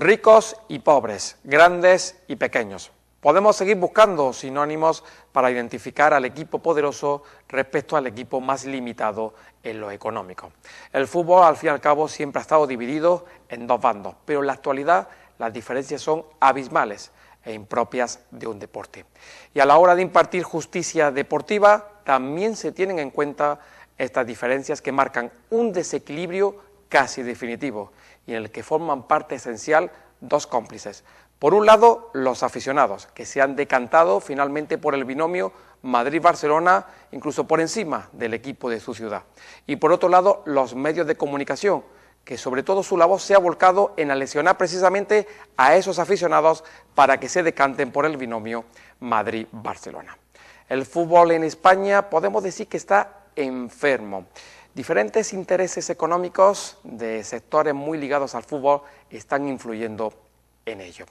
Ricos y pobres, grandes y pequeños. Podemos seguir buscando sinónimos para identificar al equipo poderoso respecto al equipo más limitado en lo económico. El fútbol, al fin y al cabo, siempre ha estado dividido en dos bandos, pero en la actualidad las diferencias son abismales e impropias de un deporte. Y a la hora de impartir justicia deportiva, también se tienen en cuenta estas diferencias que marcan un desequilibrio casi definitivo y en el que forman parte esencial dos cómplices. Por un lado, los aficionados, que se han decantado finalmente por el binomio Madrid-Barcelona, incluso por encima del equipo de su ciudad. Y por otro lado, los medios de comunicación, que sobre todo su labor se ha volcado en aleccionar precisamente a esos aficionados para que se decanten por el binomio Madrid-Barcelona. El fútbol en España podemos decir que está enfermo. Diferentes intereses económicos de sectores muy ligados al fútbol están influyendo en ello.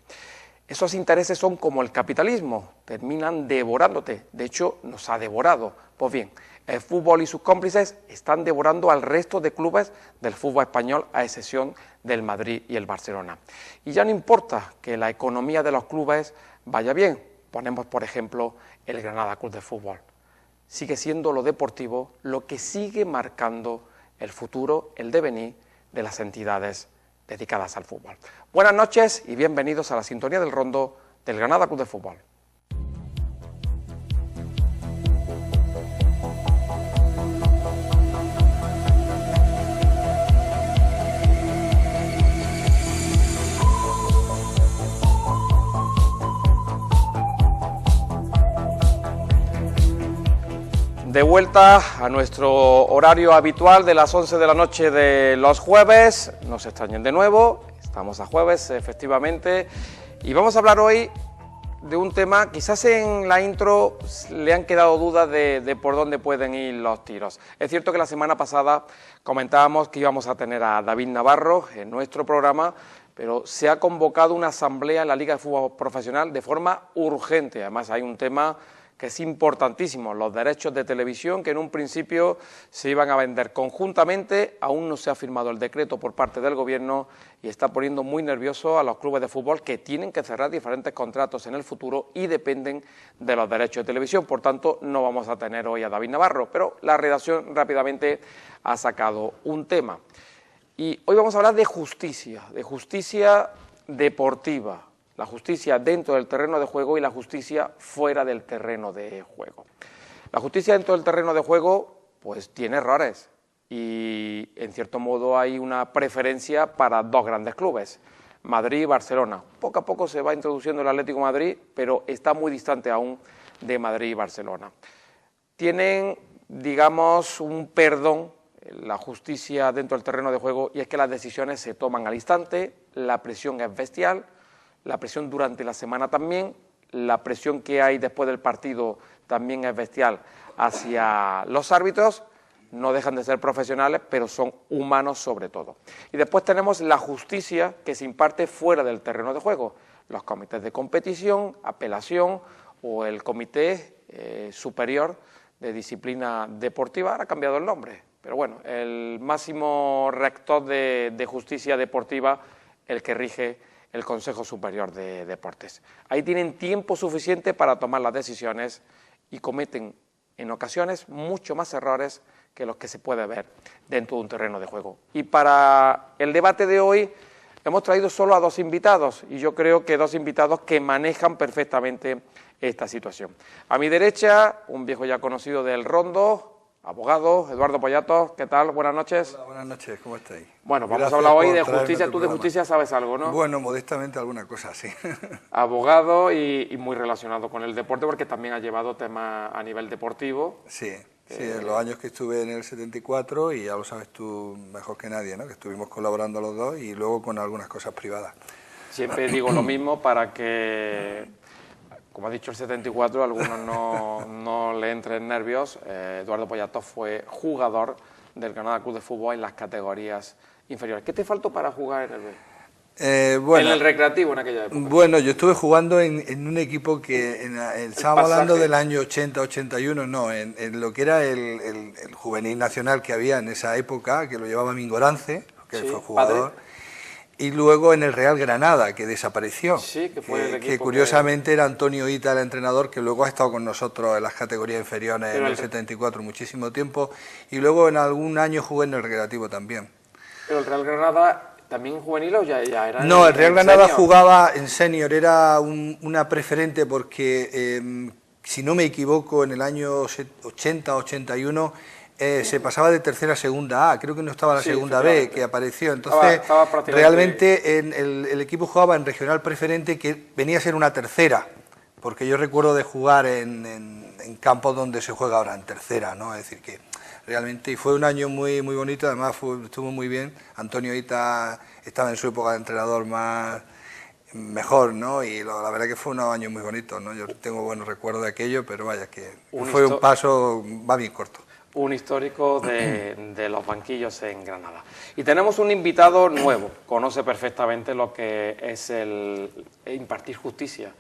Esos intereses son como el capitalismo, terminan devorándote, de hecho nos ha devorado. Pues bien, el fútbol y sus cómplices están devorando al resto de clubes del fútbol español, a excepción del Madrid y el Barcelona. Y ya no importa que la economía de los clubes vaya bien, ponemos por ejemplo el Granada Club de Fútbol. Sigue siendo lo deportivo lo que sigue marcando el futuro, el devenir de las entidades dedicadas al fútbol. Buenas noches y bienvenidos a la sintonía del rondo del Granada Club de Fútbol. De vuelta a nuestro horario habitual de las 11 de la noche de los jueves, no se extrañen de nuevo, estamos a jueves efectivamente, y vamos a hablar hoy de un tema, quizás en la intro le han quedado dudas de por dónde pueden ir los tiros. Es cierto que la semana pasada comentábamos que íbamos a tener a David Navarro en nuestro programa, pero se ha convocado una asamblea en la Liga de Fútbol Profesional de forma urgente. Además hay un tema que es importantísimo, los derechos de televisión que en un principio se iban a vender conjuntamente, aún no se ha firmado el decreto por parte del Gobierno y está poniendo muy nervioso a los clubes de fútbol que tienen que cerrar diferentes contratos en el futuro y dependen de los derechos de televisión. Por tanto, no vamos a tener hoy a David Navarro, pero la redacción rápidamente ha sacado un tema. Y hoy vamos a hablar de justicia deportiva. La justicia dentro del terreno de juego y la justicia fuera del terreno de juego. La justicia dentro del terreno de juego pues tiene errores y en cierto modo hay una preferencia para dos grandes clubes, Madrid y Barcelona. Poco a poco se va introduciendo el Atlético de Madrid, pero está muy distante aún de Madrid y Barcelona. Tienen, digamos, un perdón la justicia dentro del terreno de juego y es que las decisiones se toman al instante, la presión es bestial, la presión durante la semana también, la presión que hay después del partido también es bestial hacia los árbitros, no dejan de ser profesionales, pero son humanos sobre todo. Y después tenemos la justicia que se imparte fuera del terreno de juego, los comités de competición, apelación o el Comité Superior de Disciplina Deportiva, ahora ha cambiado el nombre, pero bueno, el máximo rector de justicia deportiva, el que rige el Consejo Superior de Deportes. Ahí tienen tiempo suficiente para tomar las decisiones y cometen en ocasiones mucho más errores que los que se puede ver dentro de un terreno de juego. Y para el debate de hoy hemos traído solo a dos invitados y yo creo que dos invitados que manejan perfectamente esta situación. A mi derecha, un viejo ya conocido del rondo, abogado, Eduardo Poyatos, ¿qué tal? Buenas noches. Hola, buenas noches, ¿cómo estáis? Bueno, vamos a hablar hoy de justicia. Tú de justicia sabes algo, ¿no? Bueno, modestamente alguna cosa, sí. Abogado y muy relacionado con el deporte porque también ha llevado temas a nivel deportivo. Sí, en los años que estuve en el 74 y ya lo sabes tú mejor que nadie, ¿no? Que estuvimos colaborando los dos y luego con algunas cosas privadas. Siempre digo lo mismo para que, como ha dicho el 74, a algunos no le entren nervios. Eduardo Poyatos fue jugador del Granada Club de Fútbol en las categorías inferiores. ¿Qué te faltó para jugar en el B? Bueno, en el recreativo en aquella época. Bueno, yo estuve jugando en un equipo que, estábamos hablando del año 80-81, no, en lo que era el juvenil nacional que había en esa época, que lo llevaba Mingorance, que sí, fue jugador. Padre. y luego en el Real Granada, que desapareció. Sí, que fue el equipo que curiosamente era Antonio Hita el entrenador, que luego ha estado con nosotros en las categorías inferiores en el 74 muchísimo tiempo, y luego en algún año jugué en el Recreativo también. Pero el Real Granada también juvenil o ya era... No, el Real Granada jugaba en senior, era una preferente porque, si no me equivoco, en el año 80-81 se pasaba de tercera a segunda A, creo que no estaba la segunda B, que apareció. Entonces, estaba realmente el equipo jugaba en regional preferente, que venía a ser una tercera, porque yo recuerdo de jugar en campos donde se juega ahora en tercera, ¿no? Es decir, que realmente, y fue un año muy bonito, además estuvo muy bien. Antonio Hita estaba en su época de entrenador mejor, ¿no? Y la verdad que fue unos años muy bonitos, ¿no? Yo tengo buenos recuerdos de aquello, pero vaya que fue un paso, va bien corto. Un histórico de los banquillos en Granada. Y tenemos un invitado nuevo, conoce perfectamente lo que es el impartir justicia.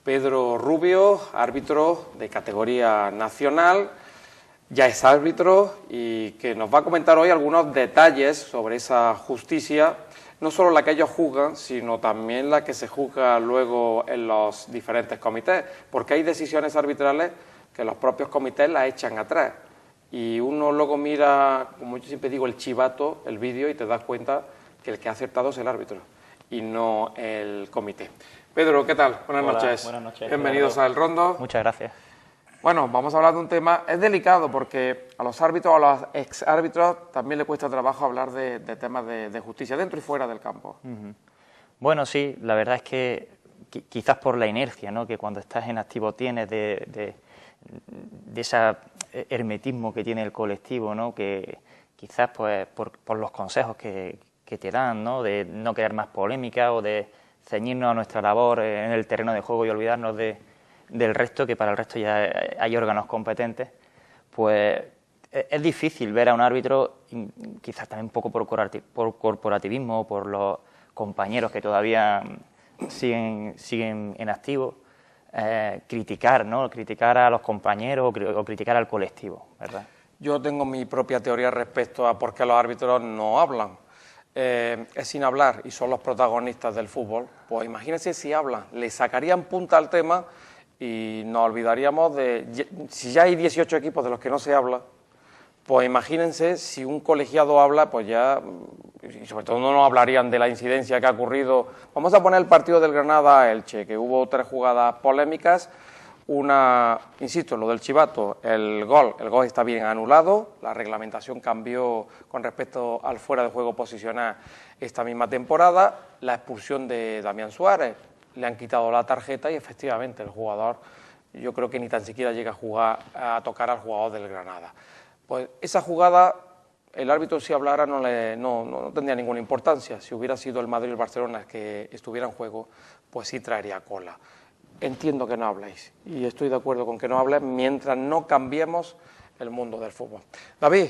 Pedro Rubio, árbitro de categoría nacional, ya es árbitro y que nos va a comentar hoy algunos detalles sobre esa justicia, no solo la que ellos juzgan, sino también la que se juzga luego en los diferentes comités, porque hay decisiones arbitrales que los propios comités las echan atrás. Y uno luego mira, como yo siempre digo, el chivato, el vídeo, y te das cuenta que el que ha acertado es el árbitro y no el comité. Pedro, ¿qué tal? Buenas noches. Buenas noches. Bienvenidos a El Rondo. Muchas gracias. Bueno, vamos a hablar de un tema, es delicado porque a los árbitros o a los exárbitros también le cuesta trabajo hablar de temas de justicia, dentro y fuera del campo. Bueno, sí, la verdad es que quizás por la inercia, ¿no?, que cuando estás en activo tienes de ese hermetismo que tiene el colectivo, ¿no?, que quizás pues por los consejos que te dan, ¿no?, de no crear más polémica o de ceñirnos a nuestra labor en el terreno de juego y olvidarnos del resto, que para el resto ya hay órganos competentes, pues es difícil ver a un árbitro, quizás también un poco por corporativismo, por los compañeros que todavía siguen en activo, criticar, ¿no?, criticar a los compañeros o criticar al colectivo, ¿verdad? Yo tengo mi propia teoría respecto a por qué los árbitros no hablan. Es sin hablar y son los protagonistas del fútbol. Pues imagínense si hablan, le sacarían punta al tema y nos olvidaríamos de... Si ya hay 18 equipos de los que no se habla, pues imagínense si un colegiado habla, pues ya... Y sobre todo no hablarían de la incidencia que ha ocurrido. Vamos a poner el partido del Granada-Elche, que hubo 3 jugadas polémicas. Una, insisto, lo del chivato, el gol está bien anulado, la reglamentación cambió con respecto al fuera de juego posicional esta misma temporada, la expulsión de Damián Suárez, le han quitado la tarjeta y efectivamente el jugador, yo creo que ni tan siquiera llega a tocar al jugador del Granada. Pues esa jugada, el árbitro si hablara no tendría ninguna importancia, si hubiera sido el Madrid y el Barcelona el que estuviera en juego, pues sí traería cola. Entiendo que no habléis y estoy de acuerdo con que no habléis mientras no cambiemos el mundo del fútbol. David,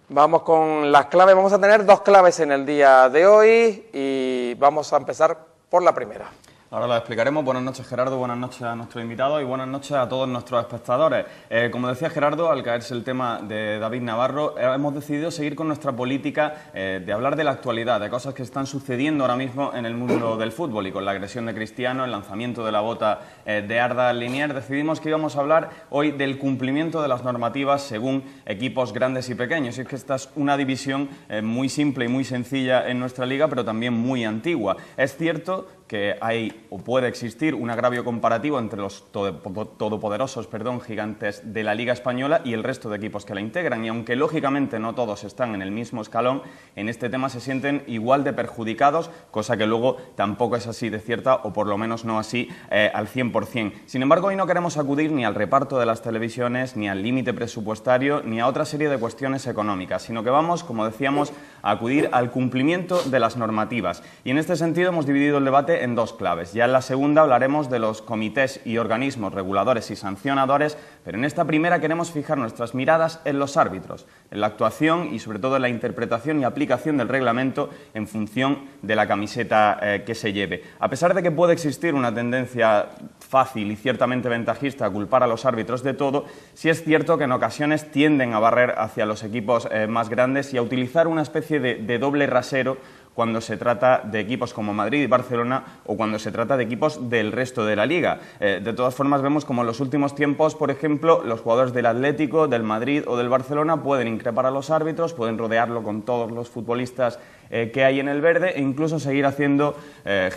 vamos con las claves. Vamos a tener 2 claves en el día de hoy y vamos a empezar por la primera. Ahora lo explicaremos. Buenas noches, Gerardo, buenas noches a nuestros invitados y buenas noches a todos nuestros espectadores. Como decía Gerardo, al caerse el tema de David Navarro, hemos decidido seguir con nuestra política de hablar de la actualidad, de cosas que están sucediendo ahora mismo en el mundo del fútbol, y con la agresión de Cristiano, el lanzamiento de la bota de Arda Liniers, decidimos que íbamos a hablar hoy del cumplimiento de las normativas según equipos grandes y pequeños. Y es que esta es una división muy simple y muy sencilla en nuestra liga, pero también muy antigua. Es cierto que hay o puede existir un agravio comparativo entre los todopoderosos gigantes de la Liga Española y el resto de equipos que la integran, y aunque lógicamente no todos están en el mismo escalón, en este tema se sienten igual de perjudicados, cosa que luego tampoco es así de cierta, o por lo menos no así al 100%. Sin embargo, hoy no queremos acudir ni al reparto de las televisiones, ni al límite presupuestario, ni a otra serie de cuestiones económicas, sino que vamos, como decíamos, a acudir al cumplimiento de las normativas. Y en este sentido hemos dividido el debate en 2 claves. Ya en la segunda hablaremos de los comités y organismos reguladores y sancionadores, pero en esta primera queremos fijar nuestras miradas en los árbitros, en la actuación y sobre todo en la interpretación y aplicación del reglamento en función de la camiseta que se lleve. A pesar de que puede existir una tendencia fácil y ciertamente ventajista a culpar a los árbitros de todo, sí es cierto que en ocasiones tienden a barrer hacia los equipos más grandes y a utilizar una especie de doble rasero cuando se trata de equipos como Madrid y Barcelona o cuando se trata de equipos del resto de la Liga. De todas formas, vemos como en los últimos tiempos, por ejemplo, los jugadores del Atlético, del Madrid o del Barcelona pueden increpar a los árbitros, pueden rodearlo con todos los futbolistas que hay en el verde e incluso seguir haciendo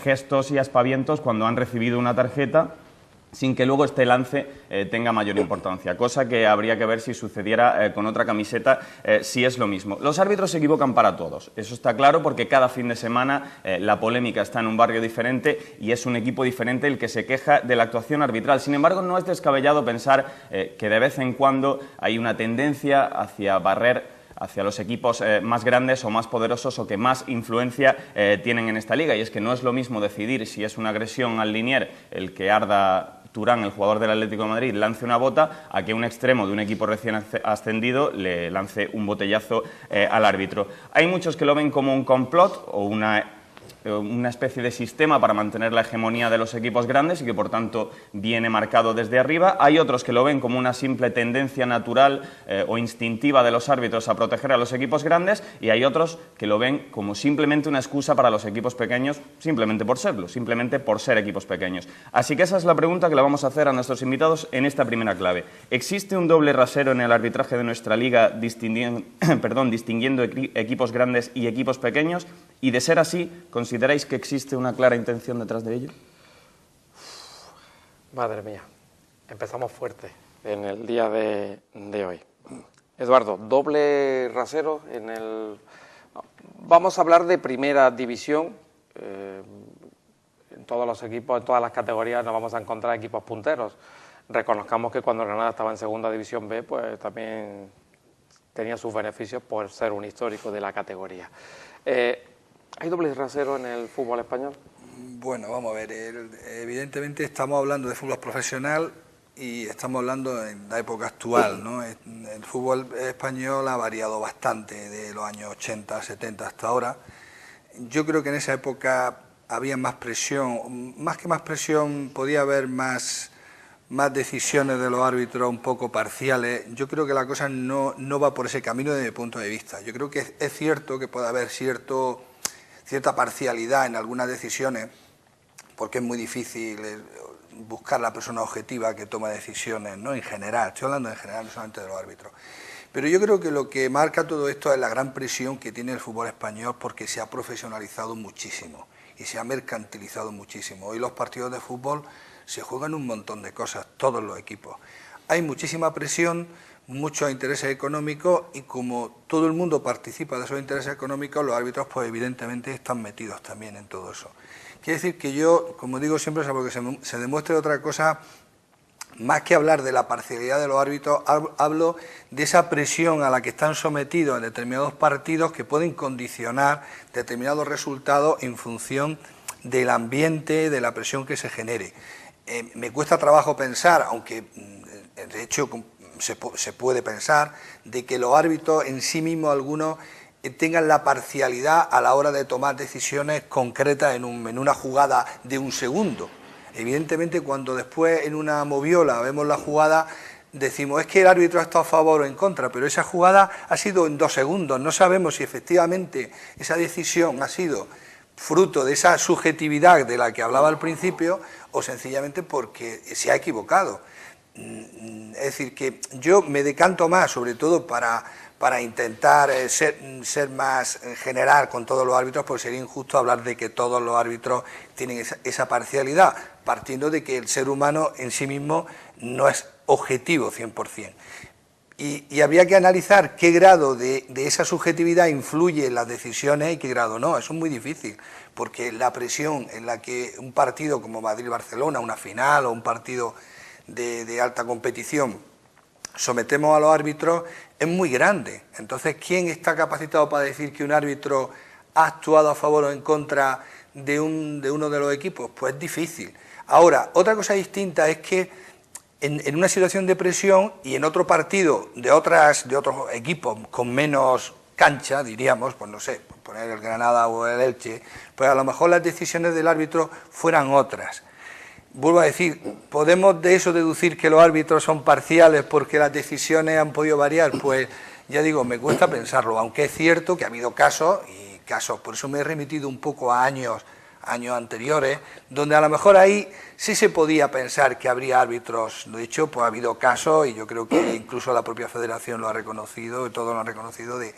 gestos y aspavientos cuando han recibido una tarjeta, sin que luego este lance tenga mayor importancia, cosa que habría que ver si sucediera con otra camiseta, si es lo mismo. Los árbitros se equivocan para todos, eso está claro, porque cada fin de semana la polémica está en un barrio diferente y es un equipo diferente el que se queja de la actuación arbitral. Sin embargo, no es descabellado pensar que de vez en cuando hay una tendencia hacia barrer hacia los equipos más grandes o más poderosos o que más influencia tienen en esta liga, y es que no es lo mismo decidir si es una agresión al linier el que Arda Turán, el jugador del Atlético de Madrid, lance una bota, a que un extremo de un equipo recién ascendido le lance un botellazo al árbitro. Hay muchos que lo ven como un complot o una especie de sistema para mantener la hegemonía de los equipos grandes y que por tanto viene marcado desde arriba. Hay otros que lo ven como una simple tendencia natural o instintiva de los árbitros a proteger a los equipos grandes, y hay otros que lo ven como simplemente una excusa para los equipos pequeños, simplemente por serlo, simplemente por ser equipos pequeños. Así que esa es la pregunta que le vamos a hacer a nuestros invitados en esta primera clave. ¿Existe un doble rasero en el arbitraje de nuestra liga distinguiendo equipos grandes y equipos pequeños? Y de ser así, ¿consideráis que existe una clara intención detrás de ello? Madre mía, empezamos fuerte en el día de hoy. Eduardo, doble rasero en el... Vamos a hablar de primera división. En todos los equipos, en todas las categorías nos vamos a encontrar equipos punteros. Reconozcamos que cuando Granada estaba en segunda división B, pues también tenía sus beneficios por ser un histórico de la categoría. ¿Hay doble rasero en el fútbol español? Bueno, vamos a ver, evidentemente estamos hablando de fútbol profesional y estamos hablando en la época actual, ¿no? El fútbol español ha variado bastante de los años 80, 70 hasta ahora. Yo creo que en esa época había más presión, más que más presión, podía haber más decisiones de los árbitros un poco parciales. Yo creo que la cosa no va por ese camino desde mi punto de vista. Yo creo que es cierto que puede haber cierta parcialidad en algunas decisiones, porque es muy difícil buscar la persona objetiva que toma decisiones, ¿no? En general, estoy hablando en general, no solamente de los árbitros. Pero yo creo que lo que marca todo esto es la gran presión que tiene el fútbol español, porque se ha profesionalizado muchísimo y se ha mercantilizado muchísimo. Hoy los partidos de fútbol se juegan un montón de cosas, todos los equipos. Hay muchísima presión, muchos intereses económicos, y como todo el mundo participa de esos intereses económicos, los árbitros pues evidentemente están metidos también en todo eso. Quiere decir que yo, como digo siempre, salvo que se demuestre otra cosa, más que hablar de la parcialidad de los árbitros, hablo de esa presión a la que están sometidos en determinados partidos, que pueden condicionar determinados resultados en función del ambiente, de la presión que se genere. Me cuesta trabajo pensar, aunque de hecho se puede pensar, de que los árbitros en sí mismos, algunos, tengan la parcialidad a la hora de tomar decisiones concretas en una jugada de un segundo. Evidentemente, cuando después en una moviola vemos la jugada, decimos es que el árbitro ha estado a favor o en contra, pero esa jugada ha sido en 2 segundos. No sabemos si efectivamente esa decisión ha sido fruto de esa subjetividad de la que hablaba al principio, o sencillamente porque se ha equivocado. Es decir, que yo me decanto más, sobre todo para intentar ser más general con todos los árbitros, porque sería injusto hablar de que todos los árbitros tienen esa parcialidad, partiendo de que el ser humano en sí mismo no es objetivo 100%. Y habría que analizar qué grado de esa subjetividad influye en las decisiones y qué grado no. Eso es muy difícil, porque la presión en la que un partido como Madrid-Barcelona, una final o un partido de alta competición sometemos a los árbitros es muy grande. Entonces, ¿quién está capacitado para decir que un árbitro ha actuado a favor o en contra de uno de los equipos? Pues es difícil. Ahora, otra cosa distinta es que en una situación de presión y en otro partido de otros equipos con menos cancha, diríamos, pues no sé, poner el Granada o el Elche, pues a lo mejor las decisiones del árbitro fueran otras. Vuelvo a decir, ¿podemos de eso deducir que los árbitros son parciales porque las decisiones han podido variar? Pues ya digo, me cuesta pensarlo, aunque es cierto que ha habido casos, y casos, por eso me he remitido un poco a años anteriores, donde a lo mejor ahí sí se podía pensar que habría árbitros. De hecho, pues ha habido casos, y yo creo que incluso la propia federación lo ha reconocido, y todos lo han reconocido, de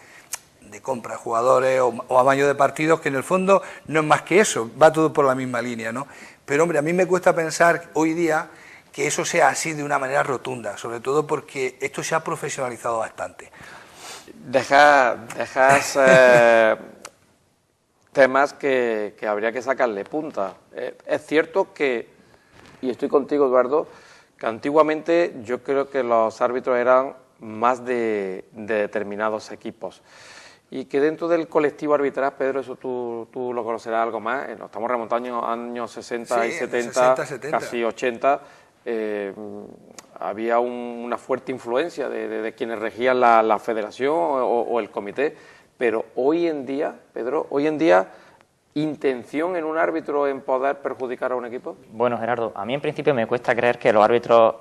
compra de jugadores o amaño de partidos, que en el fondo no es más que eso, va todo por la misma línea, ¿no? Pero hombre, a mí me cuesta pensar hoy día que eso sea así de una manera rotunda, sobre todo porque esto se ha profesionalizado bastante. Dejas temas que habría que sacarle punta. Es cierto que, y estoy contigo, Eduardo, que antiguamente yo creo que los árbitros eran más de determinados equipos. Y que dentro del colectivo arbitral, Pedro, eso tú lo conocerás algo más, nos estamos remontando a años 60 sí, y 70, 70, casi 80, había una fuerte influencia de quienes regían la federación o el comité, pero hoy en día, Pedro, ¿intención en un árbitro en poder perjudicar a un equipo? Bueno, Gerardo, a mí en principio me cuesta creer que los árbitros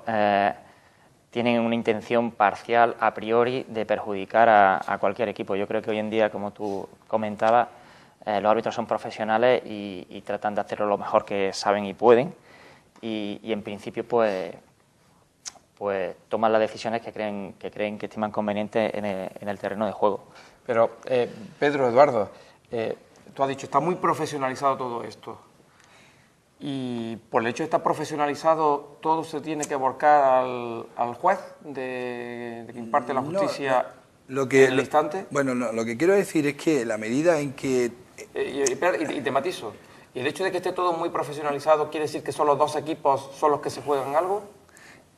tienen una intención parcial a priori de perjudicar a cualquier equipo. Yo creo que hoy en día, como tú comentabas, los árbitros son profesionales y tratan de hacerlo lo mejor que saben y pueden, y en principio pues toman las decisiones que creen que estiman convenientes en el terreno de juego. Pero, Pedro, Eduardo, tú has dicho, está muy profesionalizado todo esto. Y por el hecho de estar profesionalizado, todo se tiene que volcar al juez de que imparte la justicia en el instante. Bueno, no, lo que quiero decir es que la medida en que... Y te matizo. ¿Y el hecho de que esté todo muy profesionalizado quiere decir que solo dos equipos son los que se juegan algo?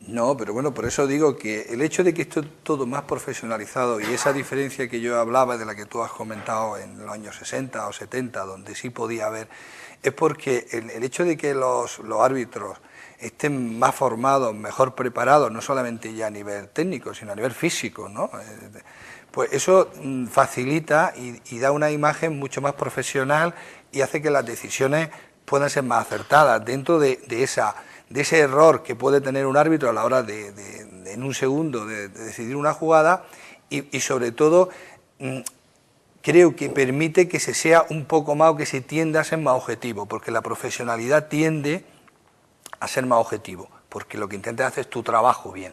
No, pero bueno, por eso digo que el hecho de que esté todo más profesionalizado y esa diferencia que yo hablaba, de la que tú has comentado en los años 60 o 70, donde sí podía haber, es porque el hecho de que los árbitros estén más formados, mejor preparados, no solamente ya a nivel técnico, sino a nivel físico, ¿no? Pues eso facilita y da una imagen mucho más profesional y hace que las decisiones puedan ser más acertadas dentro de ese error que puede tener un árbitro a la hora de en un segundo de decidir una jugada y sobre todo creo que permite que se sea un poco más o que se tienda a ser más objetivo, porque la profesionalidad tiende a ser más objetivo, porque lo que intentas hacer es tu trabajo bien.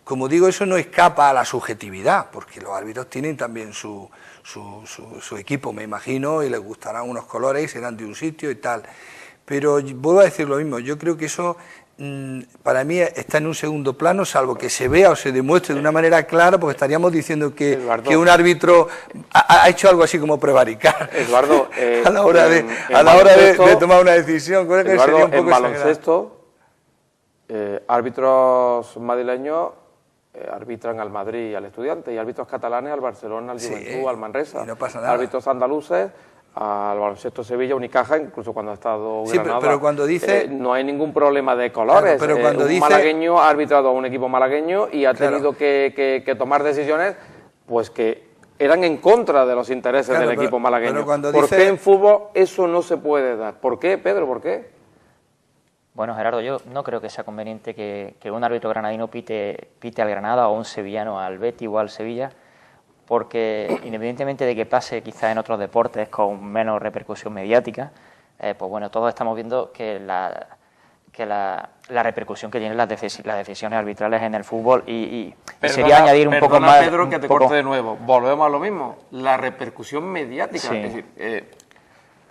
Como digo, eso no escapa a la subjetividad, porque los árbitros tienen también su equipo, me imagino, y les gustarán unos colores y serán de un sitio y tal. Pero vuelvo a decir lo mismo, yo creo que eso para mí está en un segundo plano, salvo que se vea o se demuestre de una manera clara, porque estaríamos diciendo que un árbitro ha hecho algo así como prevaricar. Eduardo, a la hora de tomar una decisión. Creo que sería un poco en baloncesto, árbitros madrileños arbitran al Madrid y al Estudiante, y árbitros catalanes al Barcelona, al Juventud, al Manresa. No pasa nada. Árbitros andaluces al Baloncesto Sevilla, Unicaja, incluso cuando ha estado Granada. Pero cuando dice... no hay ningún problema de colores. Claro, pero cuando dice... malagueño ha arbitrado a un equipo malagueño y ha tenido que tomar decisiones pues que eran en contra de los intereses del equipo malagueño. ¿Por qué en fútbol eso no se puede dar? ¿Por qué, Pedro? ¿Por qué? Bueno, Gerardo, yo no creo que sea conveniente que un árbitro granadino pite al Granada o un sevillano al Betis o al Sevilla, porque independientemente de que pase quizás en otros deportes con menos repercusión mediática, pues bueno, todos estamos viendo que la repercusión que tienen las decisiones arbitrales en el fútbol y sería añadir un poco más... Pedro, que te corte de nuevo. Volvemos a lo mismo, la repercusión mediática. Sí. Es decir,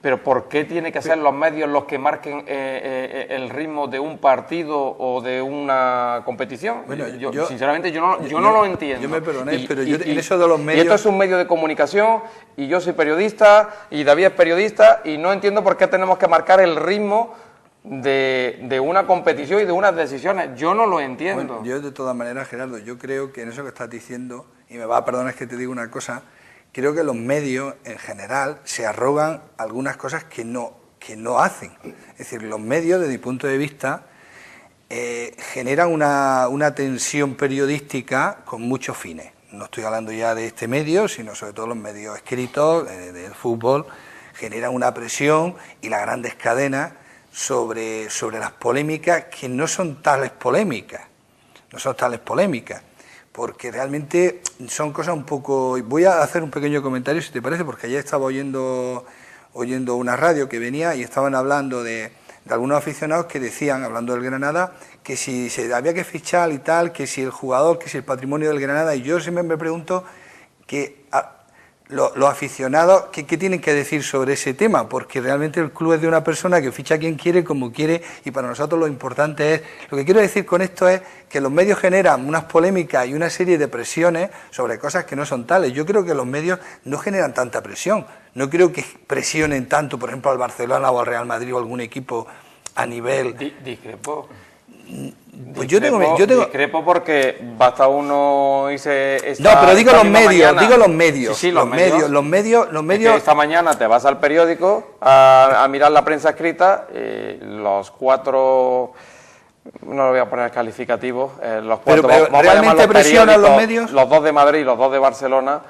pero ¿por qué tiene que ser los medios los que marquen el ritmo de un partido o de una competición? Bueno, sinceramente yo no lo entiendo. Yo me perdonéis, pero yo en eso de los medios... Y esto es un medio de comunicación y yo soy periodista y David es periodista y no entiendo por qué tenemos que marcar el ritmo de una competición y de unas decisiones. Yo no lo entiendo. Bueno, yo de todas maneras, Gerardo, yo creo que en eso que estás diciendo, y me va a perdonar que te diga una cosa, creo que los medios en general se arrogan algunas cosas que no hacen. Es decir, los medios, desde mi punto de vista, generan una tensión periodística con muchos fines. No estoy hablando ya de este medio, sino sobre todo los medios escritos, del fútbol, generan una presión y las grandes cadenas sobre las polémicas que no son tales polémicas. porque realmente son cosas un poco... Voy a hacer un pequeño comentario, si te parece, porque ayer estaba oyendo una radio que venía y estaban hablando de algunos aficionados que decían, hablando del Granada, que si se había que fichar y tal, que si el jugador, que si el patrimonio del Granada, y yo siempre me pregunto que los aficionados, ¿qué tienen que decir sobre ese tema? Porque realmente el club es de una persona que ficha a quien quiere, como quiere, y para nosotros lo importante es... Lo que quiero decir con esto es que los medios generan unas polémicas y una serie de presiones sobre cosas que no son tales. Yo creo que los medios no generan tanta presión. No creo que presionen tanto, por ejemplo, al Barcelona o al Real Madrid o algún equipo a nivel... Discrepo. Pues yo tengo... Discrepo porque basta uno irse... No, pero digo los medios, Sí, los medios. Es que esta mañana te vas al periódico a mirar la prensa escrita, los cuatro... No lo voy a poner calificativos, los cuatro... Pero vamos a ¿realmente llamarlos presionan los periódicos, medios? Los dos de Madrid y los dos de Barcelona.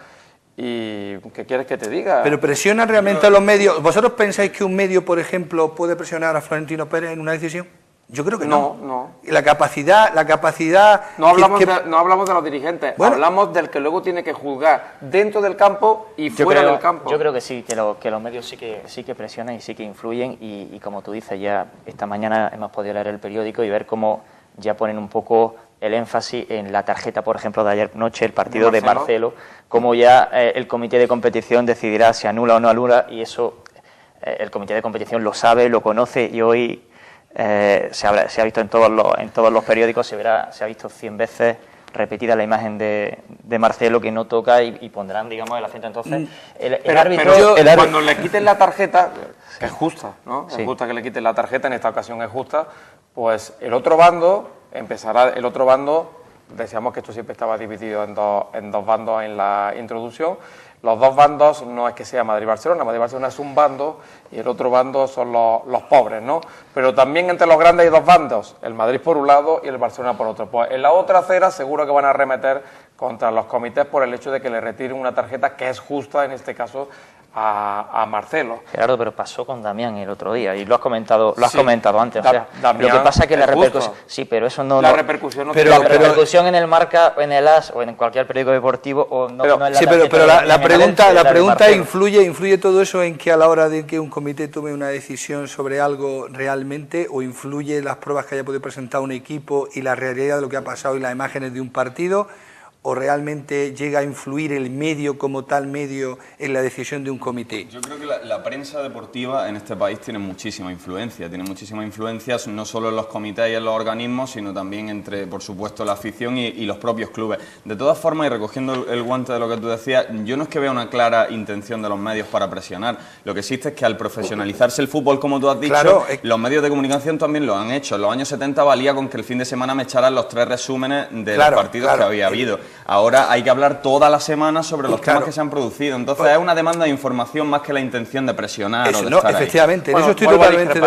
¿Y qué quieres que te diga? Pero presionan realmente a los medios. ¿Vosotros pensáis que un medio, por ejemplo, puede presionar a Florentino Pérez en una decisión? Yo creo que no. No. Y la capacidad... No hablamos de los dirigentes, bueno, hablamos del que luego tiene que juzgar dentro del campo y fuera del campo. Yo creo que sí, que los medios sí que presionan y sí que influyen y como tú dices, ya esta mañana hemos podido leer el periódico y ver cómo ya ponen un poco el énfasis en la tarjeta, por ejemplo, de ayer noche, el partido de Marcelo, como ya el comité de competición decidirá si anula o no anula, y eso el comité de competición lo sabe, lo conoce, y hoy se ha visto en todos los periódicos, se ha visto 100 veces repetida la imagen de Marcelo, que no toca, y pondrán, digamos, el acento. Entonces, el árbitro... Cuando le quiten la tarjeta, que es justa, ¿no? Sí. Es justa que le quiten la tarjeta, en esta ocasión es justa, pues el otro bando, decíamos que esto siempre estaba dividido en dos bandos en la introducción. Los dos bandos no es que sea Madrid-Barcelona, Madrid-Barcelona es un bando y el otro bando son los pobres, ¿no? Pero también entre los grandes hay dos bandos, el Madrid por un lado y el Barcelona por otro. Pues en la otra acera seguro que van a arremeter contra los comités por el hecho de que le retiren una tarjeta que es justa, en este caso, a Marcelo. Gerardo, pero pasó con Damián el otro día y lo has comentado antes. O sea, Damián, lo que pasa es que la repercusión... justo. Sí, pero eso no... La repercusión no la repercusión en el Marca, o en el AS, o en cualquier periódico deportivo, o no, no en la sí, tarjeta pero la pregunta de influye todo eso en que a la hora de que un comité tome una decisión sobre algo realmente, o influye las pruebas que haya podido presentar un equipo y la realidad de lo que ha pasado y las imágenes de un partido, o realmente llega a influir el medio como tal medio en la decisión de un comité? Yo creo que la prensa deportiva en este país tiene muchísimas influencias no solo en los comités y en los organismos, sino también entre, por supuesto, la afición y los propios clubes. De todas formas, y recogiendo el guante de lo que tú decías, yo no es que vea una clara intención de los medios para presionar. Lo que existe es que al profesionalizarse el fútbol, como tú has dicho, claro, los medios de comunicación también lo han hecho. En los años 70 valía con que el fin de semana me echaran los 3 resúmenes de los partidos que había habido. Ahora hay que hablar toda la semana sobre los temas que se han producido. Entonces es una demanda de información más que la intención de presionar o de estar efectivamente, ahí. En eso estoy totalmente...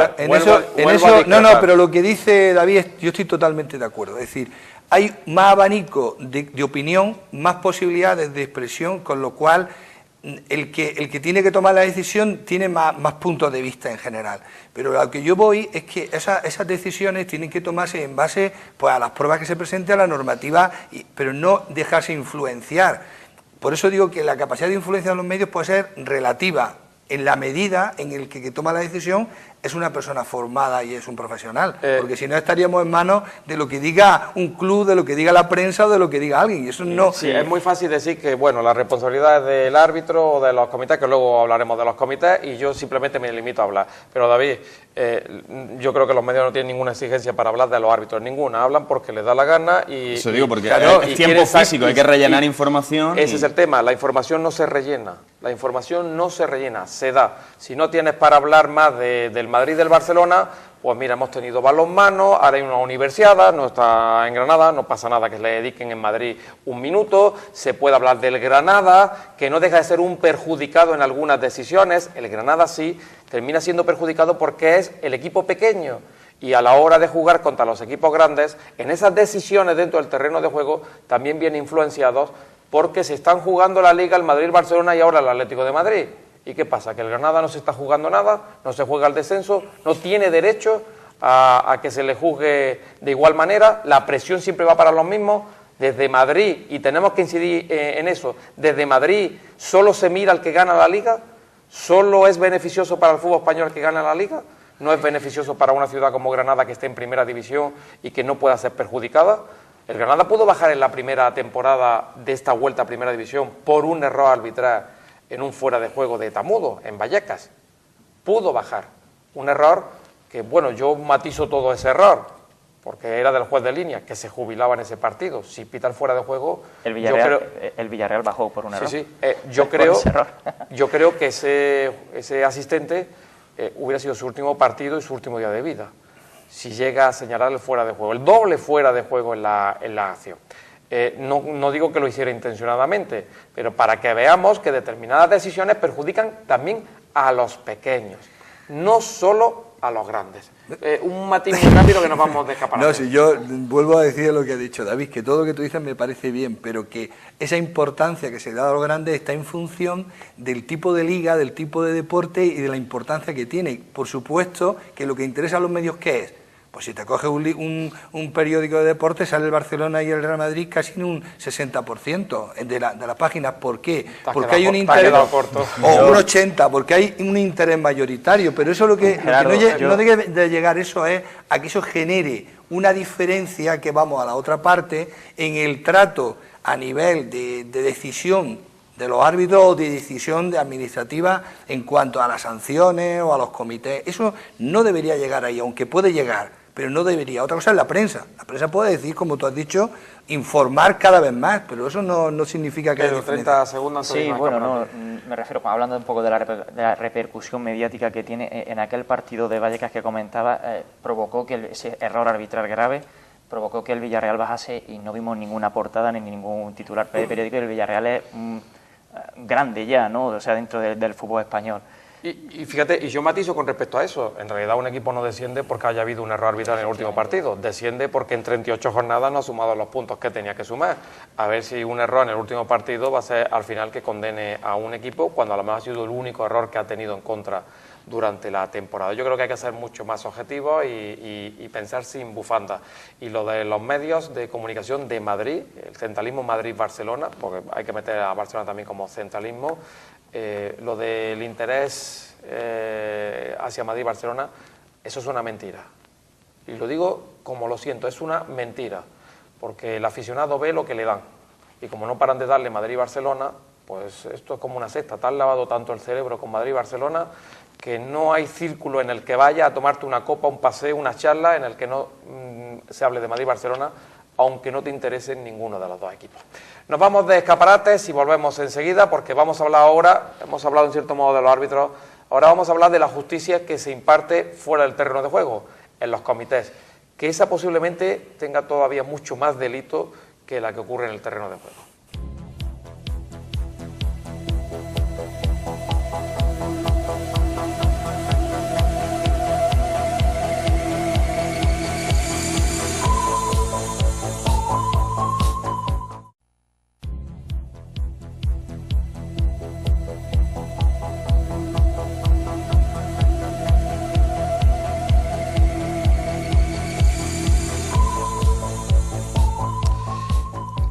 No, pero lo que dice David, yo estoy totalmente de acuerdo. Es decir, hay más abanico de opinión, más posibilidades de expresión, con lo cual el que tiene que tomar la decisión tiene más puntos de vista en general. Pero a lo que yo voy es que esas decisiones tienen que tomarse en base, pues, a las pruebas que se presenten, a la normativa, pero no dejarse influenciar. Por eso digo que la capacidad de influencia de los medios puede ser relativa, en la medida en el que toma la decisión es una persona formada y es un profesional, porque si no estaríamos en manos de lo que diga un club, de lo que diga la prensa o de lo que diga alguien, y eso no... Sí, es muy fácil decir que, bueno, la responsabilidad es del árbitro o de los comités, que luego hablaremos de los comités, y yo simplemente me limito a hablar. Pero, David, yo creo que los medios no tienen ninguna exigencia para hablar de los árbitros, ninguna, hablan porque les da la gana y... Eso digo, porque es tiempo físico, hay que rellenar información. Ese es el tema, la información no se rellena, se da. Si no tienes para hablar más del Madrid y del Barcelona, pues mira, hemos tenido balonmano, ahora hay una universiada, no está en Granada, no pasa nada que le dediquen en Madrid un minuto, se puede hablar del Granada, que no deja de ser un perjudicado en algunas decisiones, el Granada sí, termina siendo perjudicado porque es el equipo pequeño, y a la hora de jugar contra los equipos grandes, en esas decisiones dentro del terreno de juego, también vienen influenciados porque se están jugando la Liga, el Madrid, el Barcelona y ahora el Atlético de Madrid. ¿Y qué pasa? ¿Que el Granada no se está jugando nada? ¿No se juega el descenso? ¿No tiene derecho a que se le juzgue de igual manera? ¿La presión siempre va para los mismos? Desde Madrid, y tenemos que incidir en eso, desde Madrid solo se mira al que gana la Liga, solo es beneficioso para el fútbol español el que gana la Liga, no es beneficioso para una ciudad como Granada que esté en primera división y que no pueda ser perjudicada. El Granada pudo bajar en la primera temporada de esta vuelta a primera división por un error arbitral en un fuera de juego de Tamudo, en Vallecas. Pudo bajar. Un error que, bueno, yo matizo todo ese error, porque era del juez de línea, que se jubilaba en ese partido. Si pita el fuera de juego... El Villarreal bajó por un error. Sí, yo creo que ese asistente hubiera sido su último partido y su último día de vida, si llega a señalar el fuera de juego, el doble fuera de juego en la acción. No digo que lo hiciera intencionadamente, pero para que veamos que determinadas decisiones perjudican también a los pequeños, no solo a los grandes. Un matiz muy rápido que nos vamos de escaparate. No, si yo vuelvo a decir lo que ha dicho David, que todo lo que tú dices me parece bien, pero que esa importancia que se da a los grandes está en función del tipo de liga, del tipo de deporte y de la importancia que tiene. Por supuesto que lo que interesa a los medios, ¿qué es? Pues si te coges un periódico de deportes, sale el Barcelona y el Real Madrid casi en un 60% de las páginas. ¿Por qué? Porque hay un interés... O un 80%, porque hay un interés mayoritario. Pero eso lo que no debe de llegar eso es a que eso genere una diferencia, que vamos a la otra parte, en el trato a nivel de decisión de los árbitros o de decisión administrativa en cuanto a las sanciones o a los comités. Eso no debería llegar ahí, aunque puede llegar, pero no debería. Otra cosa es la prensa. La prensa puede decir, como tú has dicho, informar cada vez más, pero eso no significa que... Pero 30 segundos... Sí, bueno, no, me refiero, hablando un poco de la repercusión mediática que tiene en aquel partido de Vallecas que comentaba, provocó que ese error arbitral grave provocó que el Villarreal bajase y no vimos ninguna portada ni ningún titular periódico. El Villarreal es grande ya, ¿no? O sea, dentro del fútbol español. Y fíjate, y yo matizo con respecto a eso. En realidad un equipo no desciende porque haya habido un error arbitral en el último partido. Desciende porque en 38 jornadas no ha sumado los puntos que tenía que sumar. A ver si un error en el último partido va a ser al final que condene a un equipo, cuando a lo mejor ha sido el único error que ha tenido en contra durante la temporada. Yo creo que hay que ser mucho más objetivos y pensar sin bufanda. Y lo de los medios de comunicación de Madrid, el centralismo Madrid-Barcelona, porque hay que meter a Barcelona también como centralismo, lo del interés hacia Madrid y Barcelona, eso es una mentira. Y lo digo como lo siento, es una mentira, porque el aficionado ve lo que le dan. Y como no paran de darle Madrid y Barcelona, pues esto es como una secta. Te has lavado tanto el cerebro con Madrid y Barcelona que no hay círculo en el que vaya a tomarte una copa, un paseo, una charla en el que no se hable de Madrid y Barcelona, aunque no te interese ninguno de los dos equipos. Nos vamos de escaparates y volvemos enseguida, porque vamos a hablar ahora, hemos hablado en cierto modo de los árbitros, ahora vamos a hablar de la justicia que se imparte fuera del terreno de juego, en los comités, que esa posiblemente tenga todavía mucho más delito que la que ocurre en el terreno de juego.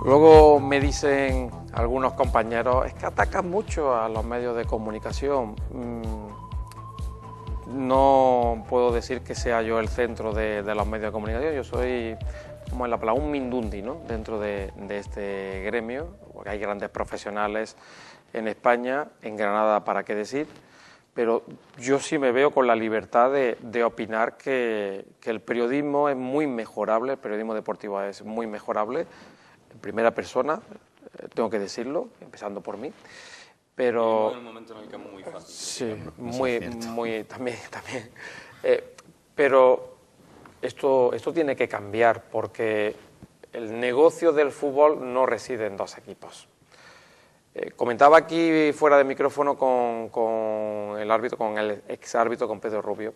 Luego me dicen algunos compañeros, es que atacan mucho a los medios de comunicación. No puedo decir que sea yo el centro de los medios de comunicación, yo soy, como en la palabra, un mindundi, ¿no?, dentro de este gremio, porque hay grandes profesionales en España, en Granada para qué decir, pero yo sí me veo con la libertad de opinar que el periodismo es muy mejorable, el periodismo deportivo es muy mejorable, en primera persona, tengo que decirlo, empezando por mí, pero... En un momento en el que es muy fácil. Sí, muy también. Pero esto tiene que cambiar, porque el negocio del fútbol no reside en dos equipos. Comentaba aquí fuera de micrófono con el exárbitro, con Pedro Rubio,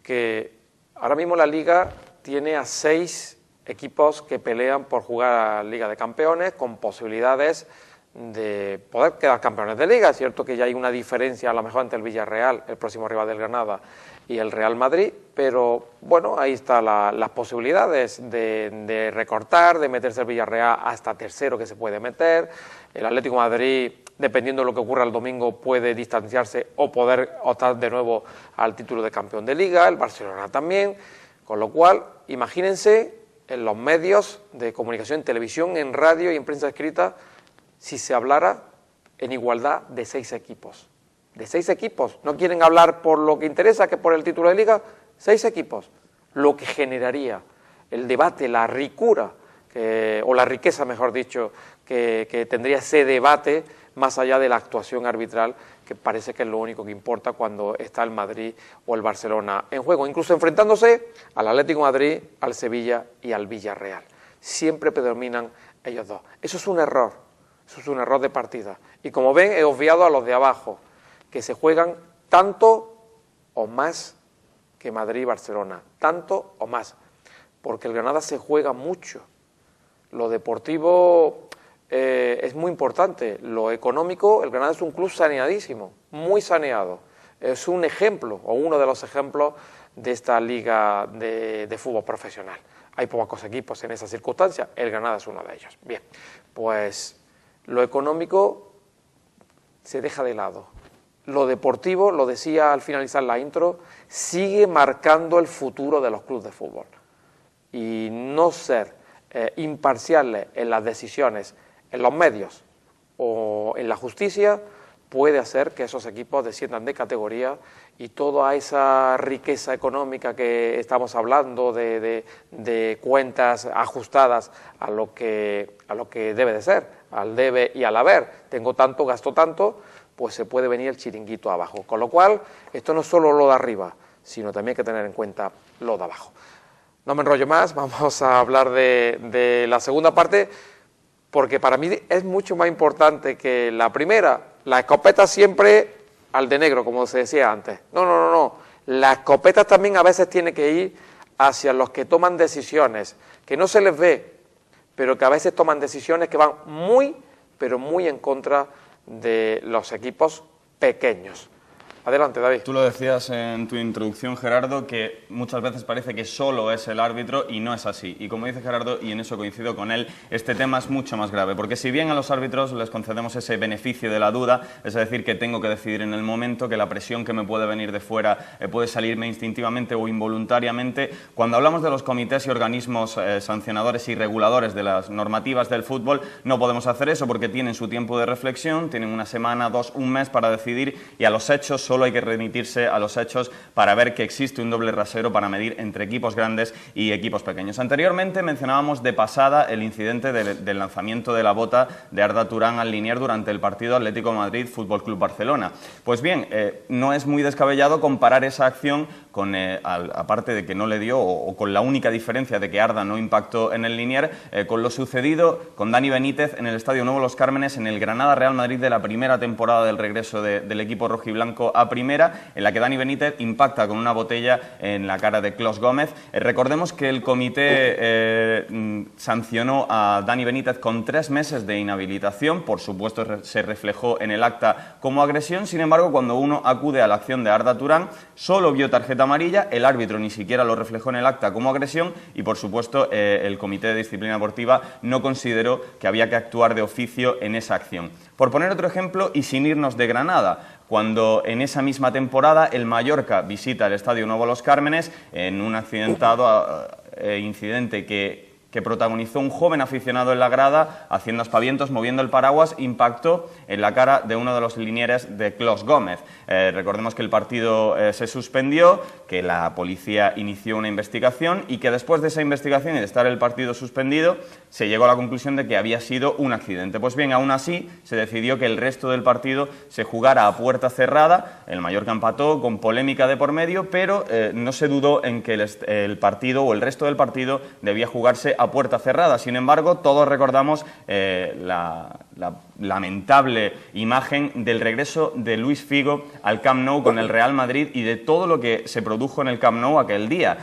que ahora mismo la Liga tiene a 6 equipos que pelean por jugar a la Liga de Campeones, con posibilidades de poder quedar campeones de Liga. Es cierto que ya hay una diferencia a lo mejor entre el Villarreal, el próximo rival del Granada, y el Real Madrid, pero bueno, ahí están las posibilidades de recortar, de meterse el Villarreal hasta tercero que se puede meter. El Atlético de Madrid, dependiendo de lo que ocurra el domingo, puede distanciarse o poder optar de nuevo al título de campeón de Liga, el Barcelona también, con lo cual, imagínense en los medios de comunicación, en televisión, en radio y en prensa escrita, si se hablara en igualdad de 6 equipos. De 6 equipos. No quieren hablar por lo que interesa, que por el título de Liga. 6 equipos. Lo que generaría el debate, la ricura, o la riqueza, mejor dicho, que tendría ese debate, más allá de la actuación arbitral, que parece que es lo único que importa cuando está el Madrid o el Barcelona en juego, incluso enfrentándose al Atlético de Madrid, al Sevilla y al Villarreal. Siempre predominan ellos dos. Eso es un error de partida. Y como ven, he obviado a los de abajo, que se juegan tanto o más que Madrid y Barcelona, tanto o más, porque el Granada se juega mucho. Lo deportivo es muy importante, lo económico, el Granada es un club saneadísimo, muy saneado. Es un ejemplo, o uno de los ejemplos de esta liga de fútbol profesional. Hay pocos equipos en esas circunstancias, el Granada es uno de ellos. Bien, pues lo económico se deja de lado. Lo deportivo, lo decía al finalizar la intro, sigue marcando el futuro de los clubes de fútbol. Y no ser imparciales en las decisiones, en los medios o en la justicia, puede hacer que esos equipos desciendan de categoría y toda esa riqueza económica que estamos hablando de cuentas ajustadas a lo que debe de ser, al debe y al haber. Tengo tanto, gasto tanto, pues se puede venir el chiringuito abajo. Con lo cual, esto no es solo lo de arriba, sino también hay que tener en cuenta lo de abajo. No me enrollo más, vamos a hablar de la segunda parte, porque para mí es mucho más importante que la primera. La escopeta siempre al de negro, como se decía antes. No. La escopeta también a veces tiene que ir hacia los que toman decisiones, que no se les ve, pero que a veces toman decisiones que van muy, pero muy en contra de los equipos pequeños. Adelante, David. Tú lo decías en tu introducción, Gerardo, que muchas veces parece que solo es el árbitro y no es así. Y como dice Gerardo, y en eso coincido con él, este tema es mucho más grave, porque si bien a los árbitros les concedemos ese beneficio de la duda, es decir, que tengo que decidir en el momento, que la presión que me puede venir de fuera puede salirme instintivamente o involuntariamente, cuando hablamos de los comités y organismos sancionadores y reguladores de las normativas del fútbol, no podemos hacer eso porque tienen su tiempo de reflexión, tienen una semana, 2, un mes para decidir, y a los hechos solo hay que remitirse a los hechos para ver que existe un doble rasero para medir entre equipos grandes y equipos pequeños. Anteriormente mencionábamos de pasada el incidente del lanzamiento de la bota de Arda Turán al Liniers durante el partido Atlético de Madrid Fútbol Club Barcelona. Pues bien, no es muy descabellado comparar esa acción con, aparte de que no le dio, o con la única diferencia de que Arda no impactó en el Liniers, con lo sucedido con Dani Benítez en el Estadio Nuevo Los Cármenes en el Granada Real Madrid de la primera temporada del regreso del equipo rojiblanco a primera, en la que Dani Benítez impacta con una botella en la cara de Clos Gómez. Recordemos que el comité sancionó a Dani Benítez con 3 meses de inhabilitación, por supuesto se reflejó en el acta como agresión. Sin embargo, cuando uno acude a la acción de Arda Turán, solo vio tarjeta amarilla, el árbitro ni siquiera lo reflejó en el acta como agresión y, por supuesto, el Comité de Disciplina Deportiva no consideró que había que actuar de oficio en esa acción. Por poner otro ejemplo, y sin irnos de Granada, cuando en esa misma temporada el Mallorca visita el Estadio Nuevo Los Cármenes en un accidentado incidente que protagonizó un joven aficionado en la grada, haciendo aspavientos, moviendo el paraguas, impactó en la cara de uno de los linieres de Clos Gómez. Recordemos que el partido se suspendió, que la policía inició una investigación y que después de esa investigación y de estar el partido suspendido, se llegó a la conclusión de que había sido un accidente. Pues bien, aún así, se decidió que el resto del partido se jugara a puerta cerrada. El Mallorca empató con polémica de por medio, pero no se dudó en que el partido o el resto del partido debía jugarse a puerta cerrada. Sin embargo, todos recordamos la la lamentable imagen del regreso de Luis Figo al Camp Nou con el Real Madrid y de todo lo que se produjo en el Camp Nou aquel día.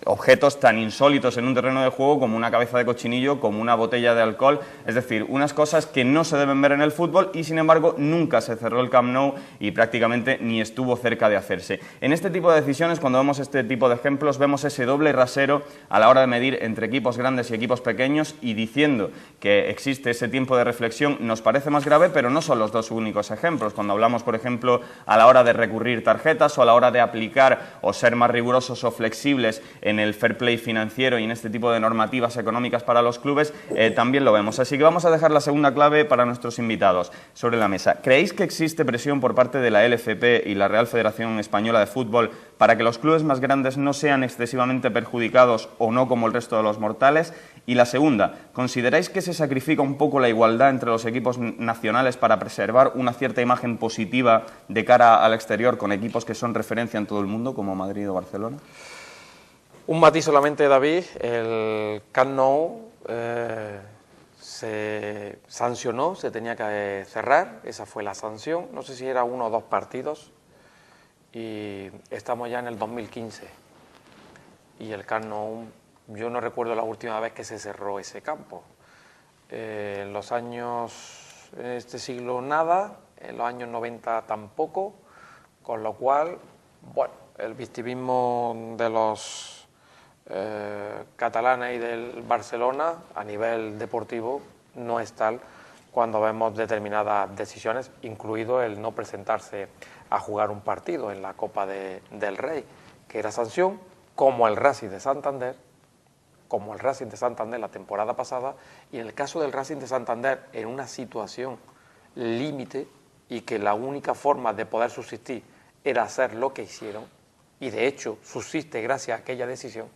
Objetos tan insólitos en un terreno de juego como una cabeza de cochinillo, como una botella de alcohol, es decir, unas cosas que no se deben ver en el fútbol y sin embargo nunca se cerró el Camp Nou y prácticamente ni estuvo cerca de hacerse. En este tipo de decisiones, cuando vemos este tipo de ejemplos, vemos ese doble rasero a la hora de medir entre equipos grandes y equipos pequeños y diciendo que existe ese tiempo de reflexión nos parece más grave, pero no son los dos únicos ejemplos. Cuando hablamos, por ejemplo, a la hora de recurrir tarjetas o a la hora de aplicar o ser más rigurosos o flexibles en el fair play financiero y en este tipo de normativas económicas para los clubes, también lo vemos. Así que vamos a dejar la segunda clave para nuestros invitados sobre la mesa. ¿Creéis que existe presión por parte de la LFP y la Real Federación Española de Fútbol para que los clubes más grandes no sean excesivamente perjudicados o no como el resto de los mortales? Y la segunda, ¿consideráis que se sacrifica un poco la igualdad entre los equipos nacionales para preservar una cierta imagen positiva de cara al exterior con equipos que son referencia en todo el mundo, como Madrid o Barcelona? Un matiz solamente, David. El Camp Nou se sancionó, se tenía que cerrar, esa fue la sanción. No sé si era 1 o 2 partidos y estamos ya en el 2015. Y el Camp Nou, yo no recuerdo la última vez que se cerró ese campo. En los años, en este siglo nada, en los años 90 tampoco, con lo cual, bueno, el victimismo de los catalanes y del Barcelona a nivel deportivo no es tal cuando vemos determinadas decisiones, incluido el no presentarse a jugar un partido en la Copa del Rey, que era sanción, como el Racing de Santander, la temporada pasada, y en el caso del Racing de Santander, en una situación límite y que la única forma de poder subsistir era hacer lo que hicieron, y de hecho subsiste gracias a aquella decisión,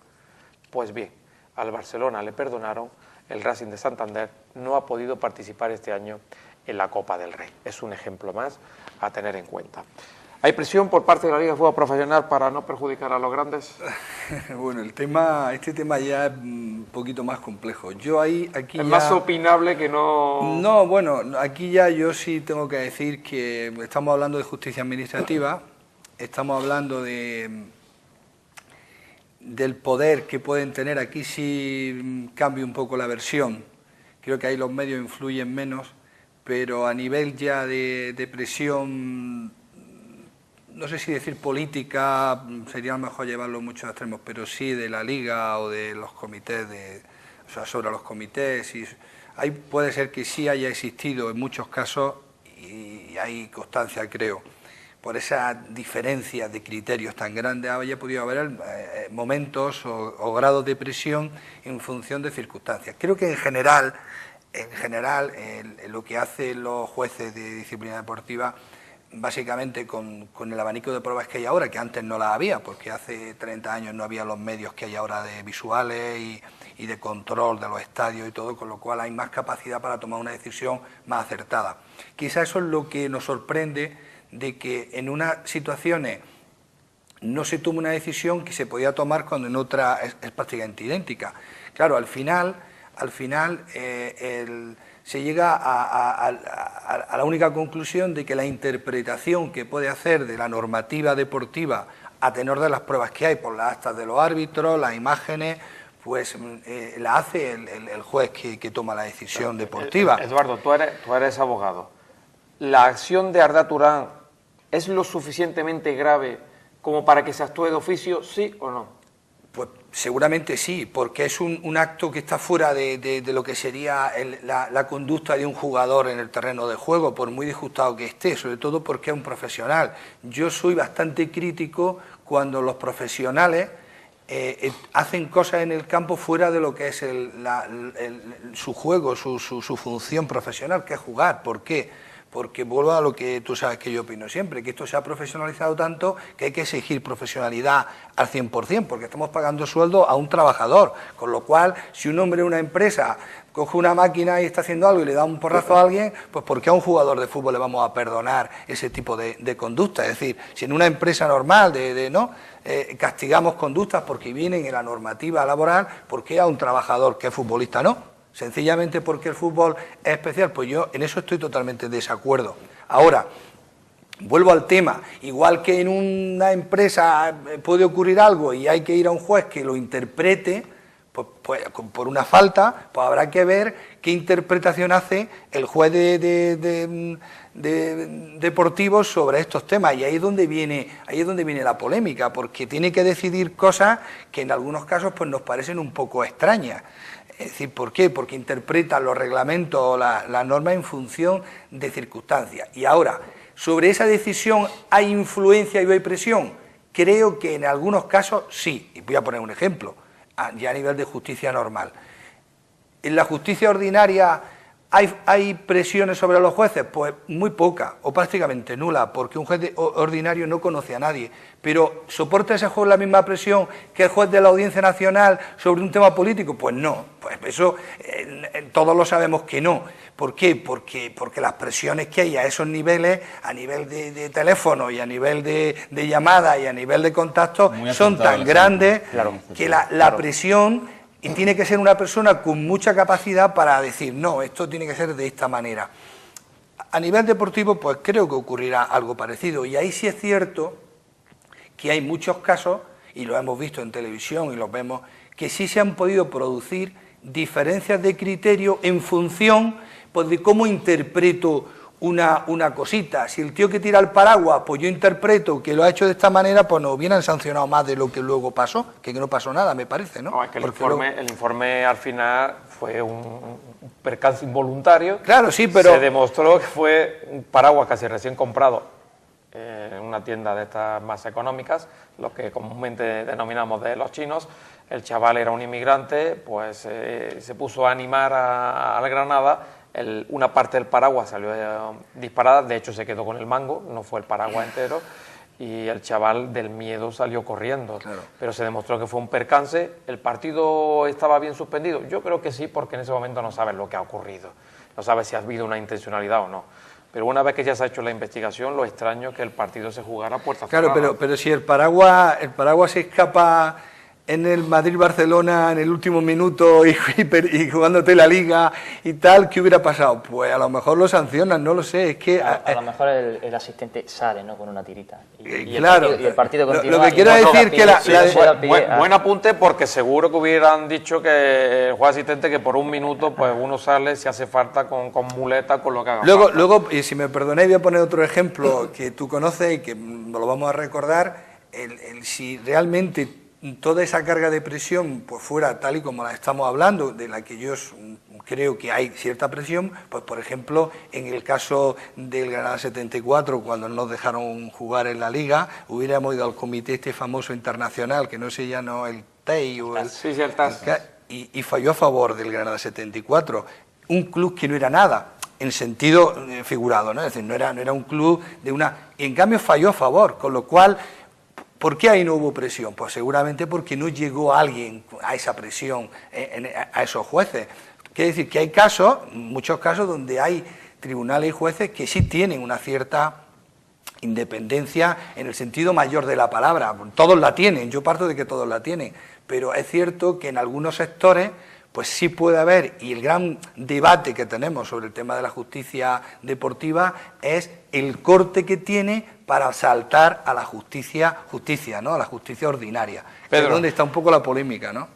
pues bien, al Barcelona le perdonaron, el Racing de Santander no ha podido participar este año en la Copa del Rey. Es un ejemplo más a tener en cuenta. ¿Hay presión por parte de la Liga de Fútbol Profesional para no perjudicar a los grandes? Bueno, este tema ya es un poquito más complejo. Aquí es ya... más opinable que no... No, bueno, aquí ya yo sí tengo que decir que estamos hablando de justicia administrativa, estamos hablando del poder que pueden tener. Aquí sí cambia un poco la versión. Creo que ahí los medios influyen menos, pero a nivel ya de presión... No sé si decir política, sería mejor llevarlo muchos extremos, pero sí de la Liga o de los comités, o sea, sobre los comités. Ahí puede ser que sí haya existido en muchos casos, y hay constancia, creo, por esa diferencia de criterios tan grande, haya podido haber momentos o grados de presión en función de circunstancias. Creo que en general, lo que hacen los jueces de disciplina deportiva, básicamente con el abanico de pruebas que hay ahora, que antes no las había, porque hace 30 años no había los medios que hay ahora de visuales y de control de los estadios y todo, con lo cual hay más capacidad para tomar una decisión más acertada. Quizá eso es lo que nos sorprende, de que en unas situaciones no se toma una decisión que se podía tomar cuando en otra es prácticamente idéntica. Claro, al final se llega a la única conclusión de que la interpretación que puede hacer de la normativa deportiva a tenor de las pruebas que hay por las actas de los árbitros, las imágenes, pues la hace el juez que toma la decisión deportiva. Eduardo, tú eres abogado. ¿La acción de Arda Turán es lo suficientemente grave como para que se actúe de oficio, sí o no? Pues seguramente sí, porque es un acto que está fuera de lo que sería la conducta de un jugador en el terreno de juego, por muy disgustado que esté, sobre todo porque es un profesional. Yo soy bastante crítico cuando los profesionales hacen cosas en el campo fuera de lo que es su juego, su función profesional, que es jugar. ¿Por qué? Porque vuelvo a lo que tú sabes que yo opino siempre, que esto se ha profesionalizado tanto que hay que exigir profesionalidad al 100%, porque estamos pagando sueldo a un trabajador, con lo cual, si un hombre en una empresa coge una máquina y está haciendo algo y le da un porrazo a alguien, pues ¿por qué a un jugador de fútbol le vamos a perdonar ese tipo de conducta? Es decir, si en una empresa normal castigamos conductas porque vienen en la normativa laboral, ¿por qué a un trabajador que es futbolista no? sencillamente porque el fútbol es especial. Pues yo en eso estoy totalmente en desacuerdo. Ahora, vuelvo al tema, igual que en una empresa puede ocurrir algo y hay que ir a un juez que lo interprete, pues por una falta, pues habrá que ver qué interpretación hace el juez deportivo sobre estos temas, y ahí es donde viene la polémica, porque tiene que decidir cosas que en algunos casos pues nos parecen un poco extrañas. Es decir, ¿por qué? Porque interpretan los reglamentos o las normas en función de circunstancias. Y ahora, ¿sobre esa decisión hay influencia y hay presión? Creo que en algunos casos sí, y voy a poner un ejemplo, ya a nivel de justicia normal. En la justicia ordinaria ¿hay presiones sobre los jueces? Pues muy poca, o prácticamente nula, porque un juez ordinario no conoce a nadie. Pero ¿soporta ese juez la misma presión que el juez de la Audiencia Nacional sobre un tema político? Pues no, pues eso todos lo sabemos que no. ¿Por qué? Porque las presiones que hay a esos niveles, a nivel de teléfono y a nivel de llamada y a nivel de contacto, son tan grandes que la presión... Y tiene que ser una persona con mucha capacidad para decir, no, esto tiene que ser de esta manera. A nivel deportivo, pues creo que ocurrirá algo parecido. Y ahí sí es cierto que hay muchos casos, y lo hemos visto en televisión y los vemos, que sí se han podido producir diferencias de criterio en función pues, de cómo interpreto una cosita. Si el tío que tira el paraguas, pues yo interpreto que lo ha hecho de esta manera, pues nos hubieran sancionado más de lo que luego pasó, que no pasó nada, me parece, ¿no? No, es que el informe al final fue un percance involuntario. Claro, sí, pero... Se demostró que fue un paraguas casi recién comprado en una tienda de estas más económicas, lo que comúnmente denominamos de los chinos. El chaval era un inmigrante, pues se puso a animar al Granada. Una parte del paraguas salió disparada, de hecho se quedó con el mango, no fue el paraguas entero, y el chaval del miedo salió corriendo. Claro. Pero se demostró que fue un percance. ¿El partido estaba bien suspendido? Yo creo que sí, porque en ese momento no sabes lo que ha ocurrido, no sabes si ha habido una intencionalidad o no. Pero una vez que ya se ha hecho la investigación, lo extraño es que el partido se jugara a puerta cerrada. Claro, pero si el paraguas se escapa en el Madrid-Barcelona en el último minuto y jugándote la Liga y tal, ¿qué hubiera pasado? Pues a lo mejor lo sancionan, no lo sé, es que... A lo mejor el asistente sale, ¿no?, con una tirita. Claro, y el partido continúa. Lo que quiero decir que buen apunte, porque seguro que hubieran dicho que el juez asistente que por un minuto pues uno sale si hace falta con muleta, con lo que haga falta. Luego, y si me perdonéis, voy a poner otro ejemplo que tú conoces y que lo vamos a recordar, si realmente toda esa carga de presión pues fuera tal y como la estamos hablando, de la que yo creo que hay cierta presión, pues por ejemplo en el caso del Granada 74, cuando nos dejaron jugar en la Liga, hubiéramos ido al comité este famoso internacional, que no sé ya no el TEI o el TAS, y falló a favor del Granada 74, un club que no era nada, en sentido figurado, ¿no? Es decir, no era un club de una... Y en cambio falló a favor, con lo cual... ¿Por qué ahí no hubo presión? Pues seguramente porque no llegó alguien a esa presión, a esos jueces. Quiere decir que hay casos, muchos casos, donde hay tribunales y jueces que sí tienen una cierta independencia en el sentido mayor de la palabra. Todos la tienen, yo parto de que todos la tienen, pero es cierto que en algunos sectores pues sí puede haber, y el gran debate que tenemos sobre el tema de la justicia deportiva es el corte que tiene para saltar a la justicia, ¿no?, a la justicia ordinaria. Pedro, es donde está un poco la polémica, ¿no?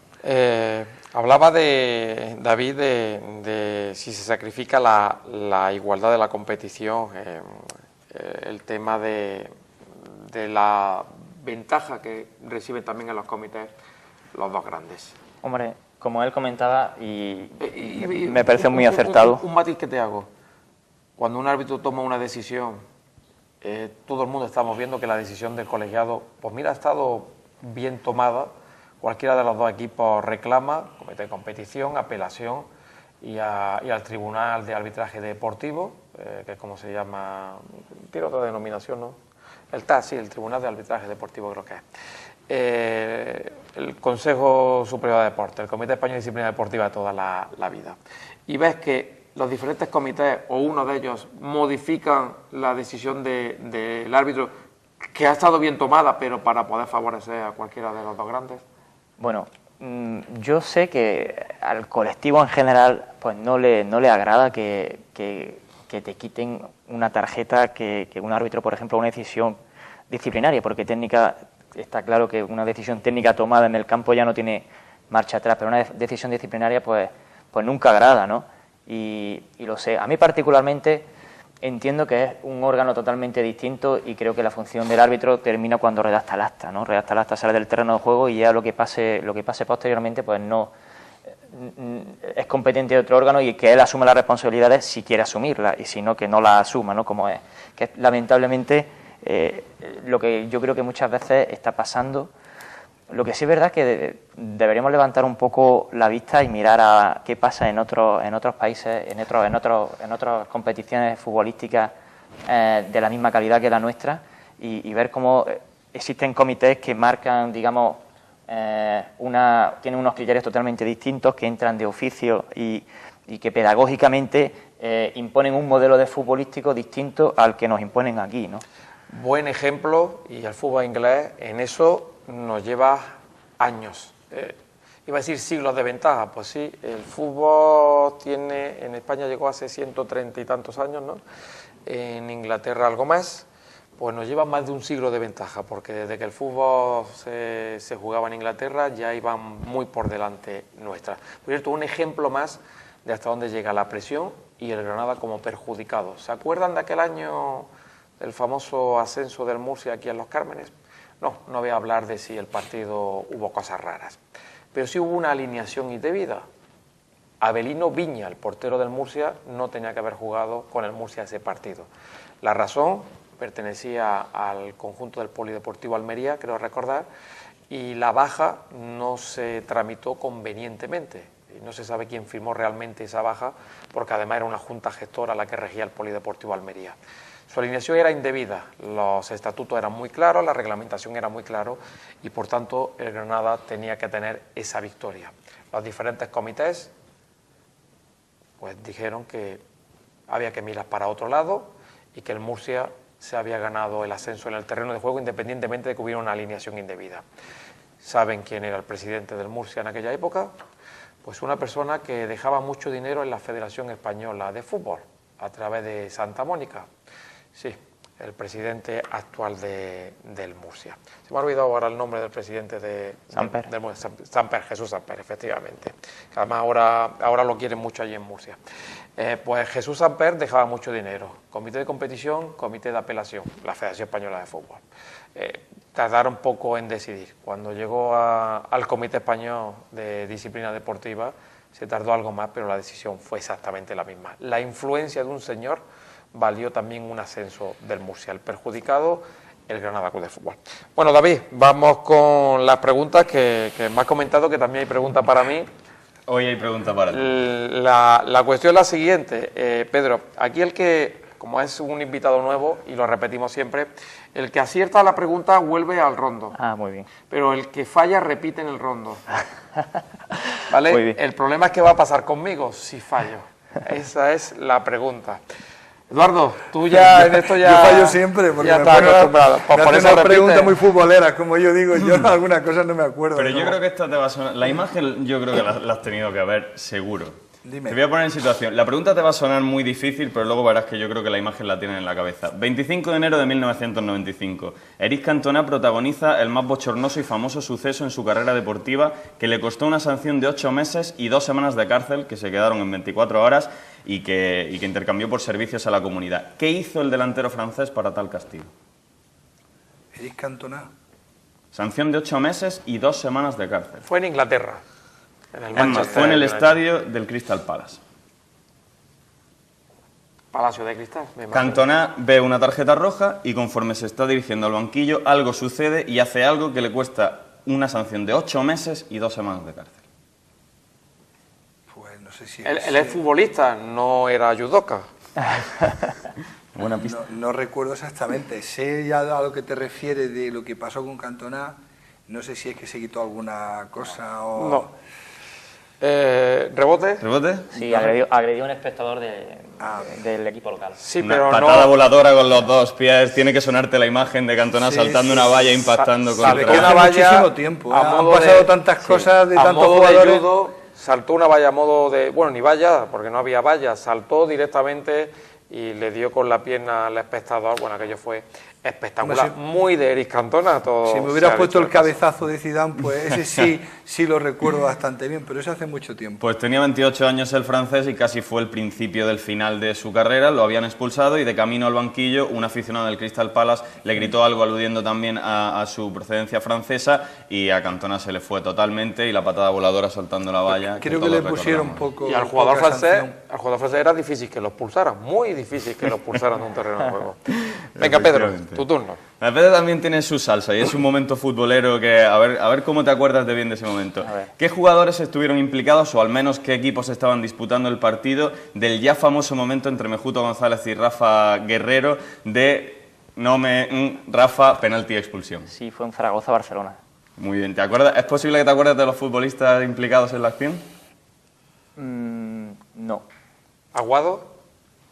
Hablaba de David de si se sacrifica la igualdad de la competición, el tema de la ventaja que reciben también en los comités los dos grandes. Hombre, como él comentaba, y me parece muy acertado. Un matiz que te hago. Cuando un árbitro toma una decisión, todo el mundo estamos viendo que la decisión del colegiado, pues mira, ha estado bien tomada. Cualquiera de los dos equipos reclama, comité de competición, apelación y al Tribunal de Arbitraje Deportivo, que es como se llama, tiene otra denominación, ¿no? El TAS, sí, el Tribunal de Arbitraje Deportivo creo que es. El Consejo Superior de Deportes, el Comité Español de Disciplina Deportiva de toda la vida. Y ves que los diferentes comités, o uno de ellos, modifican la decisión del árbitro, que ha estado bien tomada, pero para poder favorecer a cualquiera de los dos grandes. Bueno, Yo sé que al colectivo en general pues no le agrada que te quiten una tarjeta, que un árbitro, por ejemplo, una decisión disciplinaria, porque está claro que una decisión técnica tomada en el campo ya no tiene marcha atrás, pero una decisión disciplinaria pues nunca agrada, ¿no? Y lo sé. A mí particularmente entiendo que es un órgano totalmente distinto y creo que la función del árbitro termina cuando redacta el acta, ¿no? Redacta el acta, sale del terreno de juego y ya lo que pase posteriormente pues no es competente de otro órgano y que él asuma las responsabilidades si quiere asumirlas y si no, que no las asuma, ¿no? Como es. Que lamentablemente lo que yo creo que muchas veces está pasando. Lo que sí es verdad es que deberíamos levantar un poco la vista y mirar a qué pasa en otros países, en otras competiciones futbolísticas de la misma calidad que la nuestra y ver cómo existen comités que marcan, digamos, tienen unos criterios totalmente distintos, que entran de oficio y que pedagógicamente imponen un modelo de futbolístico distinto al que nos imponen aquí, ¿no? Buen ejemplo, y el fútbol inglés en eso nos lleva años. Iba a decir siglos de ventaja, pues sí, el fútbol en España llegó hace 130 y tantos años, ¿no? En Inglaterra algo más, pues nos lleva más de un siglo de ventaja, porque desde que el fútbol se jugaba en Inglaterra ya iban muy por delante nuestras. Por cierto, un ejemplo más de hasta dónde llega la presión y el Granada como perjudicado. ¿Se acuerdan de aquel año del famoso ascenso del Murcia aquí en Los Cármenes? No voy a hablar de si el partido hubo cosas raras, pero sí hubo una alineación indebida. Avelino Viña, el portero del Murcia, no tenía que haber jugado con el Murcia ese partido. La razón pertenecía al conjunto del Polideportivo Almería, creo recordar, y la baja no se tramitó convenientemente. Y no se sabe quién firmó realmente esa baja, porque además era una junta gestora la que regía el Polideportivo Almería. Su alineación era indebida, los estatutos eran muy claros, la reglamentación era muy claro y por tanto el Granada tenía que tener esa victoria. Los diferentes comités pues dijeron que había que mirar para otro lado y que el Murcia se había ganado el ascenso en el terreno de juego independientemente de que hubiera una alineación indebida. ¿Saben quién era el presidente del Murcia en aquella época? Pues una persona que dejaba mucho dinero en la Federación Española de Fútbol a través de Santa Mónica. Sí, el presidente actual del Murcia. Se me ha olvidado ahora el nombre del presidente Samper. Samper, Jesús Samper, efectivamente. Además ahora lo quieren mucho allí en Murcia. Pues Jesús Samper dejaba mucho dinero. Comité de competición, comité de apelación, la Federación Española de Fútbol. Tardaron poco en decidir. Cuando llegó al Comité Español de Disciplina Deportiva, se tardó algo más, pero la decisión fue exactamente la misma. La influencia de un señor valió también un ascenso del Murcia. El perjudicado, el Granada Club de Fútbol. Bueno, David, vamos con las preguntas que me has comentado, que también hay preguntas para mí. Hoy hay preguntas para ti. La cuestión es la siguiente, Pedro. Aquí el que, como es un invitado nuevo, y lo repetimos siempre, el que acierta la pregunta vuelve al rondo. Ah, muy bien. Pero el que falla repite en el rondo. ¿Vale? Muy bien. El problema es qué va a pasar conmigo si fallo. Esa es la pregunta. Eduardo, tú ya en esto ya... Yo fallo siempre porque ya me estás ponen acostumbrado. Pues por eso unas preguntas repite. muy futboleras, como yo digo, yo algunas cosas no me acuerdo. Pero ¿no? yo creo que esta te va a sonar... La imagen yo creo que la has tenido que ver seguro. Dime. Te voy a poner en situación. La pregunta te va a sonar muy difícil, pero luego verás que yo creo que la imagen la tienen en la cabeza. 25 de enero de 1995. Eric Cantona protagoniza el más bochornoso y famoso suceso en su carrera deportiva que le costó una sanción de 8 meses y 2 semanas de cárcel, que se quedaron en 24 horas y que intercambió por servicios a la comunidad. ¿Qué hizo el delantero francés para tal castigo? Eric Cantona. Sanción de 8 meses y 2 semanas de cárcel. Fue en Inglaterra. En el Es más, Manchester fue en el United. estadio del Crystal Palace. Palacio de Cristal. me imagino. Cantona ve una tarjeta roja y conforme se está dirigiendo al banquillo, algo sucede y hace algo que le cuesta una sanción de 8 meses y 2 semanas de cárcel. Pues no sé si... Él es futbolista, no era judoka. Buena pista. No recuerdo exactamente. Sé ya a lo que te refieres de lo que pasó con Cantona. No sé si es que se quitó alguna cosa o... No. ¿Rebote? ¿Rebote? Sí, agredió a un espectador del equipo local. Sí, Una pero patada no... voladora con los dos pies. Tiene que sonarte la imagen de Cantona Sí, saltando sí, una valla impactando saltó contra... una Hace valla muchísimo tiempo. a Han modo pasado de- tantas cosas de a tantos modo jugadores. de judo, saltó una valla a modo de... Bueno, ni valla, porque no había valla. Saltó directamente y le dio con la pierna al espectador. Bueno, aquello fue espectacular. Hombre, Muy de Eric Cantona. Todo Si me se hubieras ha puesto dicho el de paso. cabezazo de Zidane, pues ese sí lo recuerdo bastante bien, pero eso hace mucho tiempo. Pues tenía 28 años el francés y casi fue el principio del final de su carrera. Lo habían expulsado y de camino al banquillo un aficionado del Crystal Palace le gritó algo aludiendo también a su procedencia francesa y a Cantona se le fue totalmente y la patada voladora soltando la valla. Creo que todos le pusieron recordamos. poco. Y al jugador poca francés, sanción. era difícil que lo expulsaran, muy difícil que lo expulsaran de un terreno de juego. Venga, Pedro, Efectivamente. tu turno. La Pedro también tiene su salsa y es un momento futbolero que, a ver cómo te acuerdas de bien de ese momento. A ver. ¿Qué jugadores estuvieron implicados o al menos qué equipos estaban disputando el partido del ya famoso momento entre Mejuto González y Rafa Guerrero de Rafa, penalti y expulsión? Sí, fue en Zaragoza-Barcelona. Muy bien, ¿te acuerdas? ¿Es posible que te acuerdes de los futbolistas implicados en la acción? No. Aguado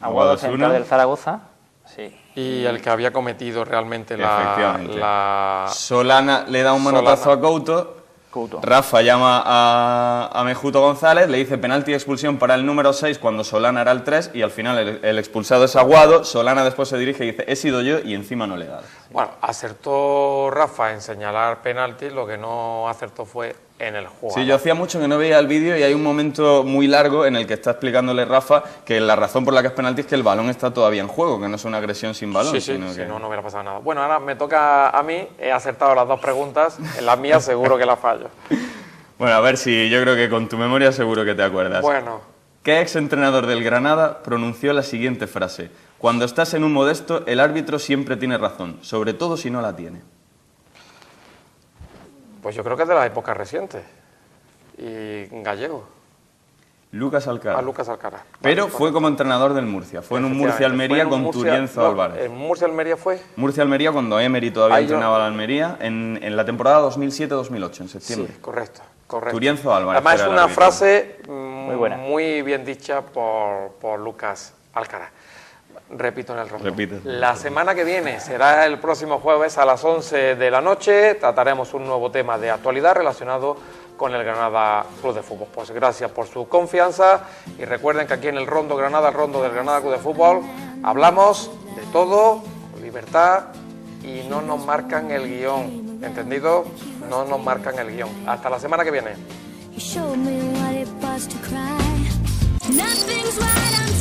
Aguado es central uno. del Zaragoza. Sí. y el que había cometido realmente Efectivamente. la... Solana le da un manotazo Solana. a Couto. Couto. Rafa llama a Mejuto González, le dice penalti y expulsión para el número 6 cuando Solana era el 3 y al final el expulsado es Aguado. Solana después se dirige y dice he sido yo y encima no le he dado. Bueno, acertó Rafa en señalar penalti, lo que no acertó fue en el juego. Sí, yo hacía mucho que no veía el vídeo y hay un momento muy largo en el que está explicándole Rafa que la razón por la que es penalti es que el balón está todavía en juego, que no es una agresión sin balón. Sí, sí, sino si que... no hubiera pasado nada. Bueno, ahora me toca a mí, he acertado las dos preguntas, en las mías seguro que las fallo. Bueno, a ver si yo creo que con tu memoria seguro que te acuerdas. Bueno, ¿Qué exentrenador del Granada pronunció la siguiente frase? Cuando estás en un modesto, el árbitro siempre tiene razón, sobre todo si no la tiene. pues yo creo que es de la época reciente. Y gallego, Lucas Alcaraz. a Lucas Alcaraz. Pero Vale, fue como entrenador del Murcia. Fue en un efectivamente. Murcia-Almería Fue en un con Murcia- Turienzo no, Álvarez. En Murcia-Almería fue. Murcia-Almería cuando Emery todavía Ahí yo- entrenaba a la Almería en la temporada 2007-2008, en septiembre. Sí, correcto, correcto. Turienzo Álvarez Además era es el una árbitro. frase buena. muy bien dicha por Lucas Alcaraz. Repito en el rondo. Repite. La semana que viene será el próximo jueves a las 11 de la noche. Trataremos un nuevo tema de actualidad relacionado con el Granada Club de Fútbol. Pues gracias por su confianza y recuerden que aquí en el Rondo Granada, el Rondo del Granada Club de Fútbol, hablamos de todo, con libertad y no nos marcan el guión. ¿Entendido? No nos marcan el guión. Hasta la semana que viene. You showed me what it was to cry. Nothing's right. I'm